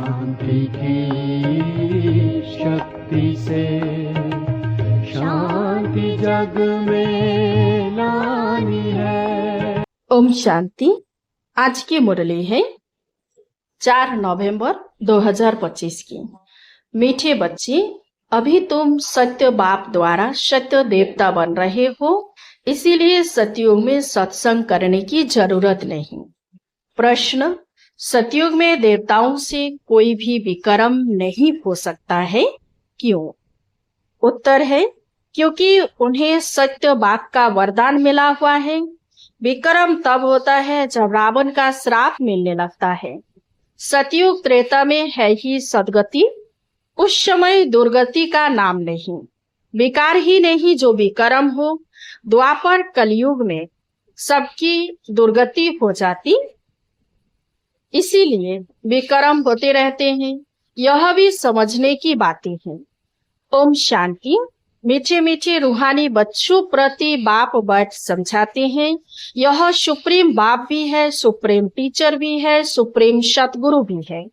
शांति की शक्ति से शांति जग में लानी है। ओम शांति। आज की मुरली है 4 नवंबर 2025 की। मीठे बच्चे, अभी तुम सत्य बाप द्वारा सत्य देवता बन रहे हो, इसीलिए सतयुग में सत्संग करने की जरूरत नहीं। प्रश्न: सतयुग में देवताओं से कोई भी विक्रम नहीं हो सकता है, क्यों? उत्तर है, क्योंकि उन्हें सत्य बाप का वरदान मिला हुआ है। विक्रम तब होता है जब रावण का श्राप मिलने लगता है। सतयुग त्रेता में है ही सदगति, उस समय दुर्गति का नाम नहीं, विकार ही नहीं जो विक्रम हो। द्वापर कलयुग में सबकी दुर्गति हो जाती, इसीलिए विक्रम होते रहते हैं। यह भी समझने की बातें हैं। ओम शांति। मीठे मीठे रूहानी बच्चों प्रति बाप बैठ समझाते हैं। यह सुप्रीम बाप भी है, सुप्रीम टीचर भी है, सुप्रीम सतगुरु भी है।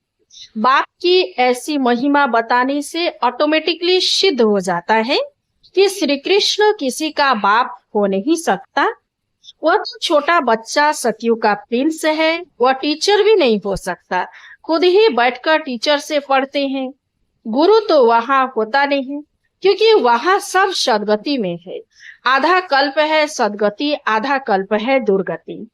बाप की ऐसी महिमा बताने से ऑटोमेटिकली सिद्ध हो जाता है कि श्री कृष्ण किसी का बाप हो नहीं सकता। वह तो छोटा बच्चा सतयुग का प्रिंस है, वह टीचर भी नहीं हो सकता। खुद ही बैठकर टीचर से पढ़ते हैं। गुरु तो वहां होता नहीं, क्योंकि वहां सब सदगति में है। आधा कल्प है सदगति, आधा कल्प है दुर्गति।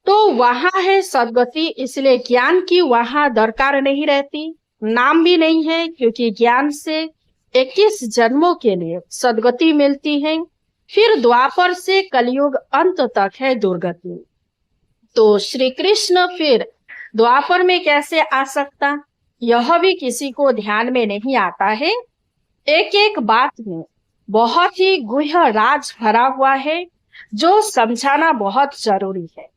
तो वहां है सदगति, इसलिए ज्ञान की वहां दरकार नहीं रहती। नाम भी नहीं है, क्योंकि ज्ञान से 21 जन्मों के लिए सदगति मिलती है। फिर द्वापर से कलयुग अंत तक है दुर्गति। तो श्री कृष्ण फिर द्वापर में कैसे आ सकता, यह भी किसी को ध्यान में नहीं आता है। एक एक बात में बहुत ही गुह्य राज भरा हुआ है, जो समझाना बहुत जरूरी है।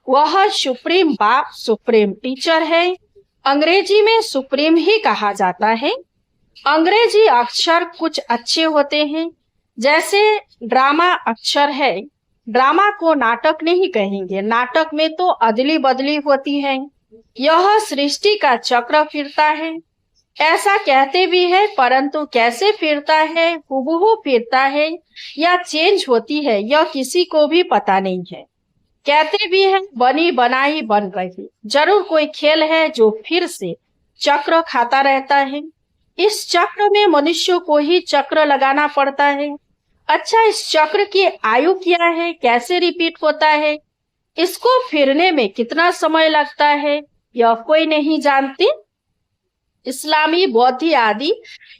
वह सुप्रीम बाप, सुप्रीम टीचर है। अंग्रेजी में सुप्रीम ही कहा जाता है। अंग्रेजी अक्षर कुछ अच्छे होते हैं, जैसे ड्रामा अक्षर है। ड्रामा को नाटक नहीं कहेंगे, नाटक में तो अदली बदली होती है। यह सृष्टि का चक्र फिरता है, ऐसा कहते भी है, परंतु कैसे फिरता है, हुबहू फिरता है या चेंज होती है, यह किसी को भी पता नहीं है। कहते भी है बनी बनाई बन रही, जरूर कोई खेल है जो फिर से चक्र खाता रहता है। इस चक्र में मनुष्य को ही चक्र लगाना पड़ता है। अच्छा, इस चक्र की आयु क्या है, कैसे रिपीट होता है, इसको फिरने में कितना समय लगता है, यह कोई नहीं जानते। इस्लामी, बौद्ध आदि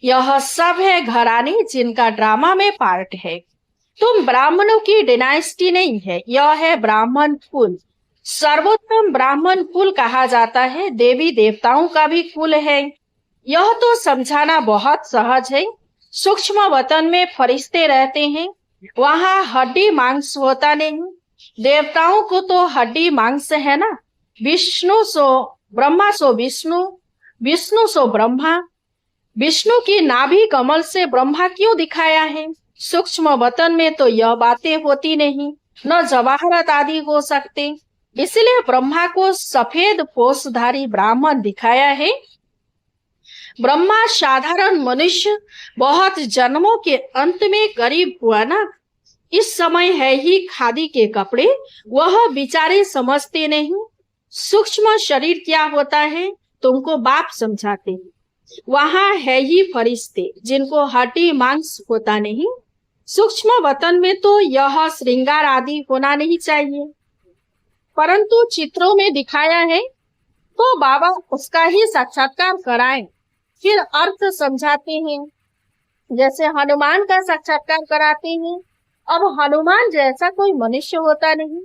यह सब है घराने जिनका ड्रामा में पार्ट है। तुम ब्राह्मणों की डायनेस्टी नहीं है, यह है ब्राह्मण कुल। सर्वोत्तम ब्राह्मण कुल कहा जाता है, देवी देवताओं का भी कुल है। यह तो समझाना बहुत सहज है। सूक्ष्म वतन में फरिश्ते रहते हैं, वहां हड्डी मांस होता नहीं। देवताओं को तो हड्डी मांस है ना। विष्णु सो ब्रह्मा सो विष्णु, विष्णु सो ब्रह्मा। विष्णु की नाभि कमल से ब्रह्मा क्यों दिखाया है? सूक्ष्म वतन में तो यह बातें होती नहीं, न जवाहरत आदि हो सकते, इसलिए ब्रह्मा को सफेद पोषधारी ब्राह्मण दिखाया है। ब्रह्मा साधारण मनुष्य बहुत जन्मों के अंत में गरीब हुआ ना। इस समय है ही खादी के कपड़े, वह बेचारे समझते नहीं। सूक्ष्म शरीर क्या होता है तुमको बाप समझाते हैं। वहां है ही फरिश्ते जिनको हड्डी मांस होता नहीं। सूक्ष्म वतन में तो यह श्रृंगार आदि होना नहीं चाहिए, परंतु चित्रों में दिखाया है तो बाबा उसका ही साक्षात्कार कराएं, फिर अर्थ समझाते हैं। जैसे हनुमान का साक्षात्कार कराते हैं। अब हनुमान जैसा कोई मनुष्य होता नहीं।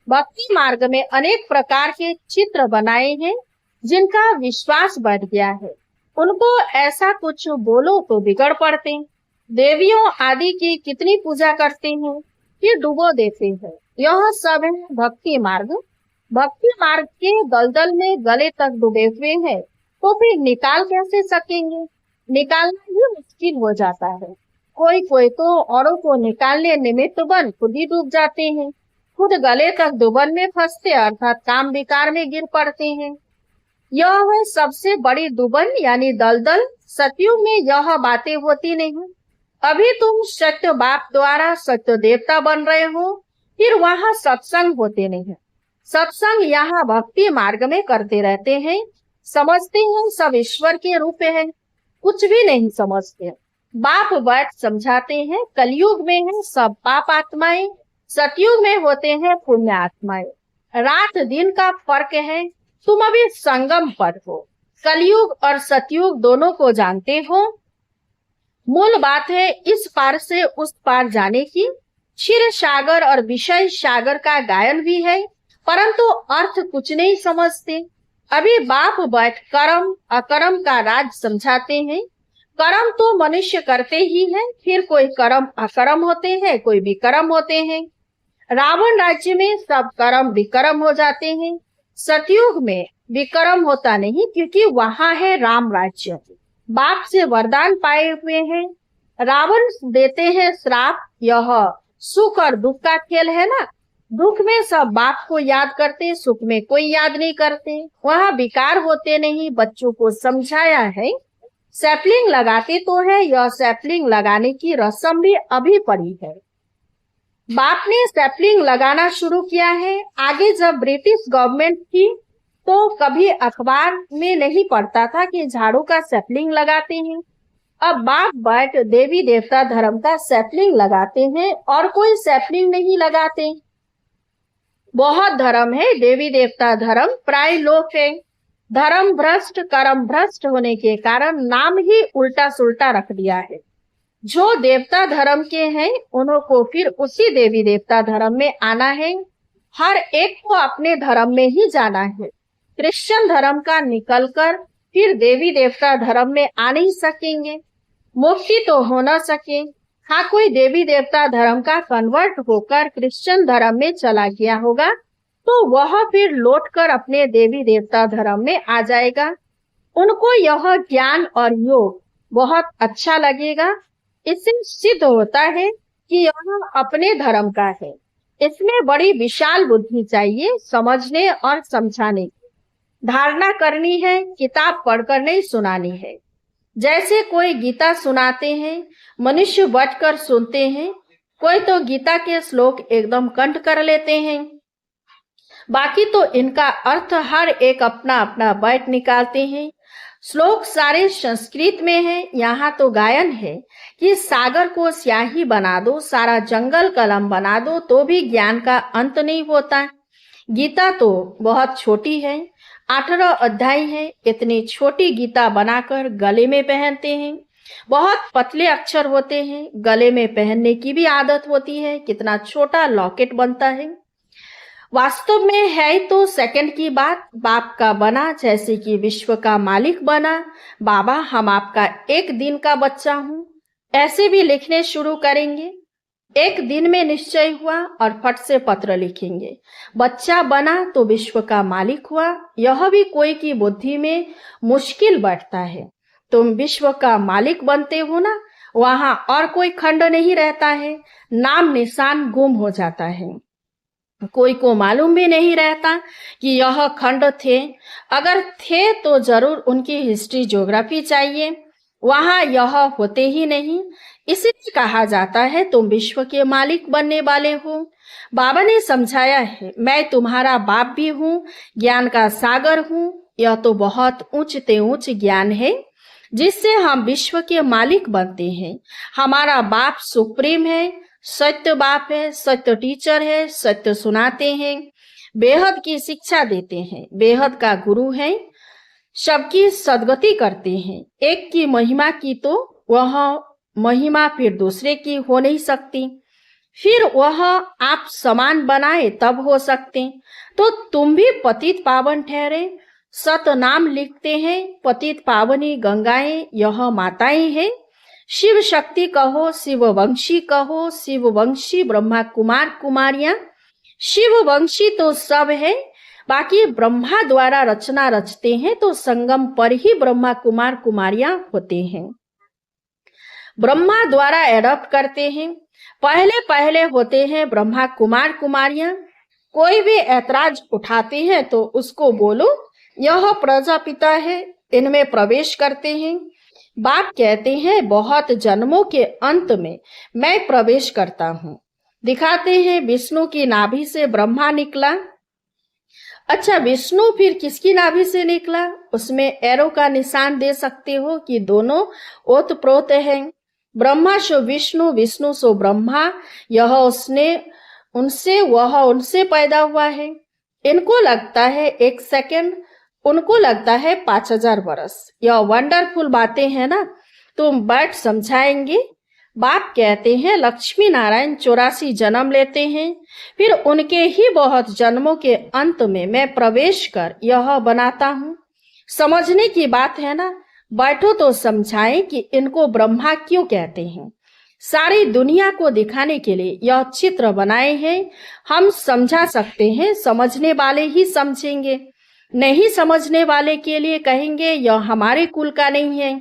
भक्ति मार्ग में अनेक प्रकार के चित्र बनाए हैं, जिनका विश्वास बढ़ गया है। उनको ऐसा कुछ बोलो तो बिगड़ पड़ते। देवियों आदि की कितनी पूजा करते हैं, फिर डुबो देते हैं। यह सब है भक्ति मार्ग। भक्ति मार्ग के दलदल में गले तक डूबे हुए हैं, तो फिर निकाल कैसे सकेंगे? निकालना ही मुश्किल हो जाता है। कोई कोई तो औरों को निकालने निमित्त बन खुद ही डूब जाते हैं, खुद गले तक डुबन में फंसते, अर्थात काम विकार में गिर पड़ते हैं। यह है सबसे बड़ी दुबन यानी दलदल। सतयुग में यह बातें होती नहीं। अभी तुम सत्य बाप द्वारा सत्य देवता बन रहे हो, फिर वहां सत्संग होते नहीं। सत्संग यहाँ भक्ति मार्ग में करते रहते हैं। समझते हैं सब ईश्वर के रूप है, कुछ भी नहीं समझते। बाप बैठ समझाते हैं कलयुग में है सब पाप आत्माएं, सतयुग में होते हैं पुण्य आत्माएं। रात दिन का फर्क है, तुम अभी संगम पर हो। कलयुग और सतयुग दोनों को जानते हो। मूल बात है इस पार से उस पार जाने की। क्षीर सागर और विषय सागर का गायन भी है, परंतु अर्थ कुछ नहीं समझते। अभी बाप बैठ कर्म अकर्म का राज समझाते हैं। कर्म तो मनुष्य करते ही है, फिर कोई कर्म अकर्म होते हैं, कोई विकर्म होते हैं। रावण राज्य में सब कर्म विकर्म हो जाते हैं। सतयुग में विकर्म होता नहीं, क्योंकि वहां है राम राज्य। बाप से वरदान पाए हुए हैं। रावण देते हैं श्राप। यह सुख और दुख का खेल है ना। दुख में सब बाप को याद करते, सुख में कोई याद नहीं करते। वहाँ विकार होते नहीं। बच्चों को समझाया है। सैपलिंग लगाते तो है, यह सैपलिंग लगाने की रस्म भी अभी पड़ी है। बाप ने सैपलिंग लगाना शुरू किया है। आगे जब ब्रिटिश गवर्नमेंट थी तो कभी अखबार में नहीं पढ़ता था कि झाड़ू का सैपलिंग लगाते हैं। अब बाप बैठ देवी देवता धर्म का सैपलिंग लगाते हैं और कोई सैपलिंग नहीं लगाते। बहुत धर्म है देवी देवता धर्म, प्राय लोग है। धर्म भ्रष्ट कर्म भ्रष्ट होने के कारण नाम ही उल्टा सुल्टा रख दिया है। जो देवता धर्म के हैं उन्हों को फिर उसी देवी देवता धर्म में आना है। हर एक को अपने धर्म में ही जाना है। क्रिश्चियन धर्म का निकलकर फिर देवी देवता धर्म में आ नहीं सकेंगे। मुक्ति तो हो न सके। हाँ, कोई देवी देवता धर्म का कन्वर्ट होकर क्रिश्चियन धर्म में चला गया होगा तो वह फिर लौटकर अपने देवी देवता धर्म में आ जाएगा। उनको यह ज्ञान और योग बहुत अच्छा लगेगा। इससे सिद्ध होता है कि यह अपने धर्म का है। इसमें बड़ी विशाल बुद्धि चाहिए समझने और समझाने की। धारणा करनी है, किताब पढ़कर नहीं सुनानी है। जैसे कोई गीता सुनाते हैं, मनुष्य बैठकर सुनते हैं। कोई तो गीता के श्लोक एकदम कंठ कर लेते हैं, बाकी तो इनका अर्थ हर एक अपना अपना बैठ निकालते हैं। श्लोक सारे संस्कृत में है। यहाँ तो गायन है कि सागर को स्याही बना दो, सारा जंगल कलम बना दो, तो भी ज्ञान का अंत नहीं होता। गीता तो बहुत छोटी है, 18 अध्याय है। इतनी छोटी गीता बनाकर गले में पहनते हैं। बहुत पतले अक्षर होते हैं, गले में पहनने की भी आदत होती है। कितना छोटा लॉकेट बनता है। वास्तव में है तो सेकंड की बात। बाप का बना जैसे कि विश्व का मालिक बना। बाबा हम आपका एक दिन का बच्चा हूँ, ऐसे भी लिखने शुरू करेंगे। एक दिन में निश्चय हुआ और फट से पत्र लिखेंगे। बच्चा बना तो विश्व का मालिक हुआ। यह भी कोई की बुद्धि में मुश्किल बैठता है। तुम विश्व का मालिक बनते हो ना, वहां और कोई खंड नहीं रहता है। नाम निशान गुम हो जाता है। कोई को मालूम भी नहीं रहता कि यह खंड थे। अगर थे तो जरूर उनकी हिस्ट्री ज्योग्राफी चाहिए। वहां यह होते ही नहीं। इसीलिए कहा जाता है तुम विश्व के मालिक बनने वाले हो। बाबा ने समझाया है मैं तुम्हारा बाप भी हूँ, ज्ञान का सागर हूँ। यह तो बहुत ऊंचते ऊंच ज्ञान है जिससे हम विश्व के मालिक बनते हैं। हमारा बाप सुप्रीम है, सत्य बाप है, सत्य टीचर है, सत्य सुनाते हैं, बेहद की शिक्षा देते हैं, बेहद का गुरु है, सबकी सदगति करते हैं। एक की महिमा की तो वह महिमा फिर दूसरे की हो नहीं सकती। फिर वह आप समान बनाए तब हो सकते। तो तुम भी पतित पावन ठहरे। सत नाम लिखते हैं। पतित पावनी गंगाएं यह माताएं हैं। शिव शक्ति कहो, शिव वंशी कहो, शिव वंशी ब्रह्मा कुमार कुमारियां। शिव वंशी तो सब है, बाकी ब्रह्मा द्वारा रचना रचते हैं तो संगम पर ही ब्रह्मा कुमार कुमारियां होते हैं। ब्रह्मा द्वारा एडॉप्ट करते हैं। पहले पहले होते हैं ब्रह्मा कुमार कुमारियां। कोई भी ऐतराज उठाते हैं तो उसको बोलो यह प्रजापिता है, इनमें प्रवेश करते हैं। बाप कहते हैं बहुत जन्मों के अंत में मैं प्रवेश करता हूँ। दिखाते हैं विष्णु की नाभि से ब्रह्मा निकला। अच्छा, विष्णु फिर किसकी नाभि से निकला? उसमें एरो का निशान दे सकते हो कि दोनों ओतप्रोत हैं। ब्रह्मा सो विष्णु, विष्णु सो ब्रह्मा। यह उसने उनसे, वह उनसे पैदा हुआ है। इनको लगता है 1 सेकंड, उनको लगता है 5000 वर्ष। यह वंडरफुल बातें हैं ना, तुम बैठ समझाएंगे। बाप कहते हैं लक्ष्मी नारायण 84 जन्म लेते हैं, फिर उनके ही बहुत जन्मों के अंत में मैं प्रवेश कर यह बनाता हूँ। समझने की बात है ना, बैठो तो समझाएं कि इनको ब्रह्मा क्यों कहते हैं। सारी दुनिया को दिखाने के लिए यह चित्र बनाए हैं। हम समझा सकते हैं, समझने वाले ही समझेंगे, नहीं समझने वाले के लिए कहेंगे यह हमारे कुल का नहीं है।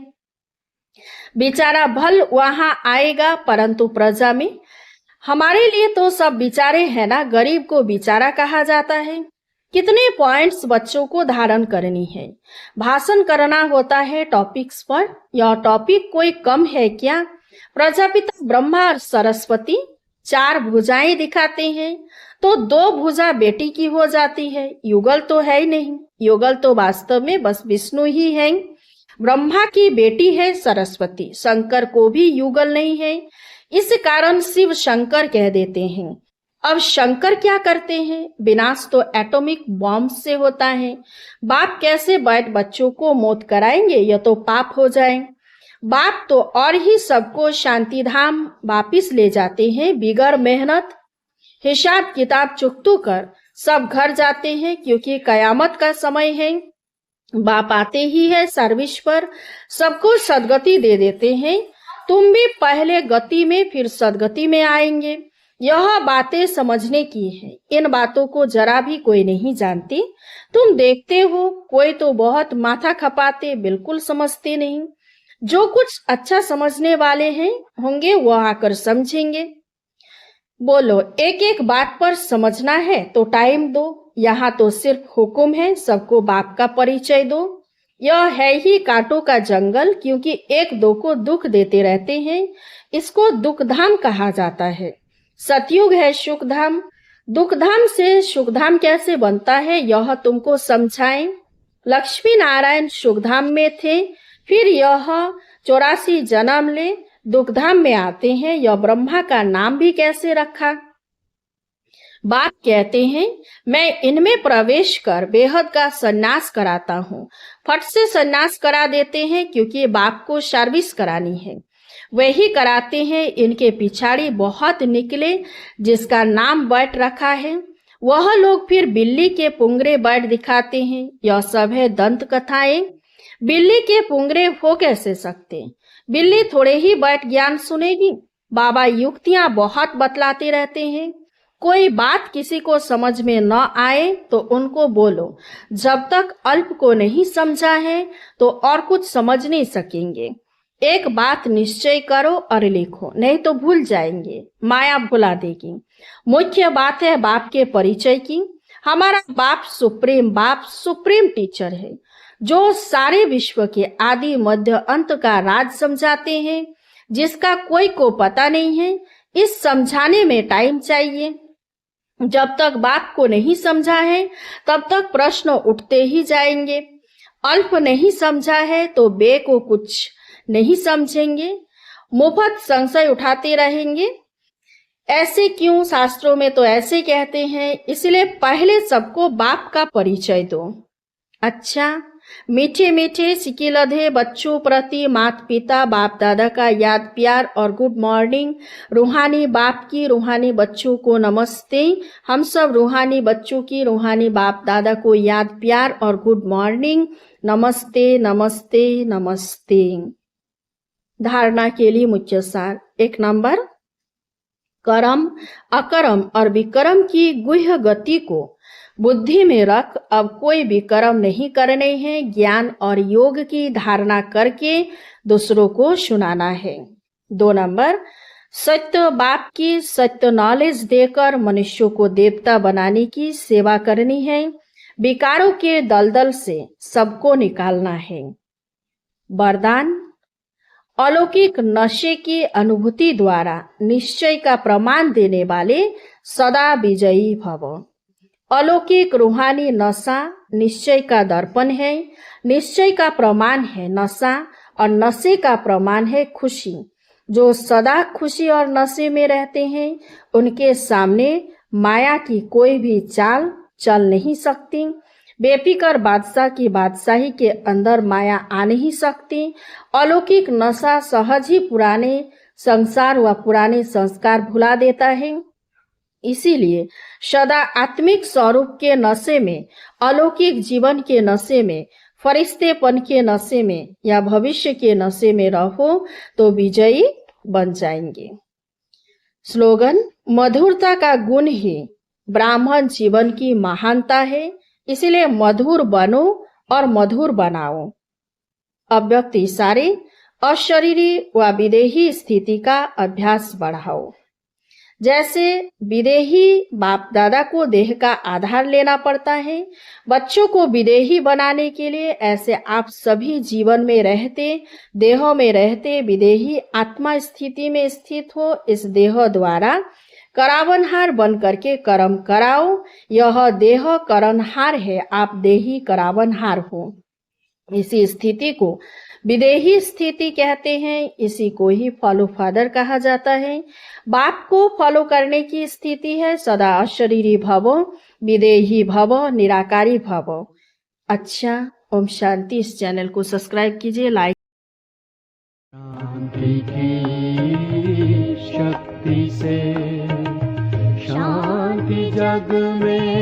बेचारा भल वहां आएगा, परंतु प्रजा में हमारे लिए तो सब बेचारे हैं ना। गरीब को बेचारा कहा जाता है। कितने पॉइंट्स बच्चों को धारण करनी है, भाषण करना होता है टॉपिक्स पर। यह टॉपिक कोई कम है क्या? प्रजापिता ब्रह्मा और सरस्वती 4 भुजाएं दिखाते हैं, तो 2 भुजा बेटी की हो जाती है। युगल तो है ही नहीं, युगल तो वास्तव में बस विष्णु ही है। ब्रह्मा की बेटी है सरस्वती, शंकर को भी युगल नहीं है, इस कारण शिव शंकर कह देते हैं। अब शंकर क्या करते हैं? विनाश तो एटॉमिक बॉम्ब से होता है। बाप कैसे बैठ बच्चों को मौत कराएंगे? यह तो पाप हो जाए। बाप तो और ही सबको शांति धाम वापिस ले जाते हैं बिगर मेहनत। हिसाब किताब चुकतू कर सब घर जाते हैं, क्योंकि कयामत का समय है। बाप आते ही है सर्विस पर, सबको सदगति दे देते हैं। तुम भी पहले गति में फिर सदगति में आएंगे। यह बातें समझने की है। इन बातों को जरा भी कोई नहीं जानती। तुम देखते हो कोई तो बहुत माथा खपाते, बिल्कुल समझते नहीं। जो कुछ अच्छा समझने वाले हैं होंगे वह आकर समझेंगे। बोलो, एक एक बात पर समझना है तो टाइम दो। यहाँ तो सिर्फ हुक्म है, सबको बाप का परिचय दो। यह है ही कांटों का जंगल, क्योंकि 1-2 को दुख देते रहते हैं। इसको दुखधाम कहा जाता है। सतयुग है सुखधाम। दुखधाम से सुखधाम कैसे बनता है यह तुमको समझाएं। लक्ष्मी नारायण सुखधाम में थे, फिर यह 84 जन्म ले दुखधाम में आते हैं। यह ब्रह्मा का नाम भी कैसे रखा? बाप कहते हैं मैं इनमें प्रवेश कर बेहद का सन्यास कराता हूँ। फट से सन्यास करा देते हैं, क्योंकि बाप को सर्विस करानी है। वही कराते हैं। इनके पिछाड़ी बहुत निकले जिसका नाम बैठ रखा है। वह लोग फिर बिल्ली के पुंगरे बैठ दिखाते हैं। यह सब है दंत कथाएं। बिल्ली के पुंगरे हो कैसे सकते? बिल्ली थोड़े ही बैठ ज्ञान सुनेगी। बाबा युक्तियां बहुत बतलाते रहते हैं। कोई बात किसी को समझ में न आए तो उनको बोलो, जब तक अल्प को नहीं समझा है तो और कुछ समझ नहीं सकेंगे। एक बात निश्चय करो और लिखो, नहीं तो भूल जाएंगे, माया भुला देगी। मुख्य बात है बाप के परिचय की। हमारा बाप सुप्रीम टीचर है, जो सारे विश्व के आदि मध्य अंत का राज समझाते हैं, जिसका कोई को पता नहीं है। इस समझाने में टाइम चाहिए। जब तक बाप को नहीं समझा है तब तक प्रश्न उठते ही जाएंगे। अल्प नहीं समझा है तो बे को कुछ नहीं समझेंगे, मुफ्त संशय उठाते रहेंगे। ऐसे क्यों? शास्त्रों में तो ऐसे कहते हैं। इसलिए पहले सबको बाप का परिचय दो। अच्छा, मीठे मीठे सिकिलधे बच्चों प्रति माता पिता बाप दादा का याद प्यार और गुड मॉर्निंग। रूहानी बाप की रूहानी बच्चों को नमस्ते। हम सब रूहानी बच्चों की रूहानी बाप दादा को याद प्यार और गुड मॉर्निंग। नमस्ते नमस्ते नमस्ते। धारणा के लिए मुख्य सार। 1 नंबर, कर्म, अकर्म और विकर्म की गुह्य गति को बुद्धि में रख अब कोई भी कर्म नहीं करने हैं। ज्ञान और योग की धारणा करके दूसरों को सुनाना है। 2 नंबर, सत्य बाप की सत्य नॉलेज देकर मनुष्यों को देवता बनाने की सेवा करनी है। विकारों के दलदल से सबको निकालना है। वरदान, अलौकिक नशे की अनुभूति द्वारा निश्चय का प्रमाण देने वाले सदा विजयी भव। अलौकिक रूहानी नशा निश्चय का दर्पण है, निश्चय का प्रमाण है नशा, और नशे का प्रमाण है खुशी। जो सदा खुशी और नशे में रहते हैं उनके सामने माया की कोई भी चाल चल नहीं सकती। बेफिक्र बादशाह की बादशाही के अंदर माया आ नहीं सकती। अलौकिक नशा सहज ही पुराने संसार व पुराने संस्कार भुला देता है। इसीलिए सदा आत्मिक स्वरूप के नशे में, अलौकिक जीवन के नशे में, फरिश्तेपन के नशे में या भविष्य के नशे में रहो तो विजयी बन जाएंगे। स्लोगन, मधुरता का गुण ही ब्राह्मण जीवन की महानता है, इसलिए मधुर बनो और मधुर बनाओ। अव्यक्त इशारे, अशरीरी व विदेही स्थिति का अभ्यास बढ़ाओ। जैसे विदेही बाप दादा को देह का आधार लेना पड़ता है बच्चों को विदेही बनाने के लिए, ऐसे आप सभी जीवन में रहते, देहों में रहते विदेही आत्मा स्थिति में स्थित हो। इस देह द्वारा करावनहार बन करके कर्म कराओ। यह देह करनहार है, आप देही करावनहार हो। इसी स्थिति को विदेही स्थिति कहते हैं। इसी को ही फॉलो फादर कहा जाता है। बाप को फॉलो करने की स्थिति है सदा अशरीरी भवो, विदेही भवो, निराकारी भवो। अच्छा, ओम शांति। इस चैनल को सब्सक्राइब कीजिए, लाइक। शांति की शक्ति से शांति जग में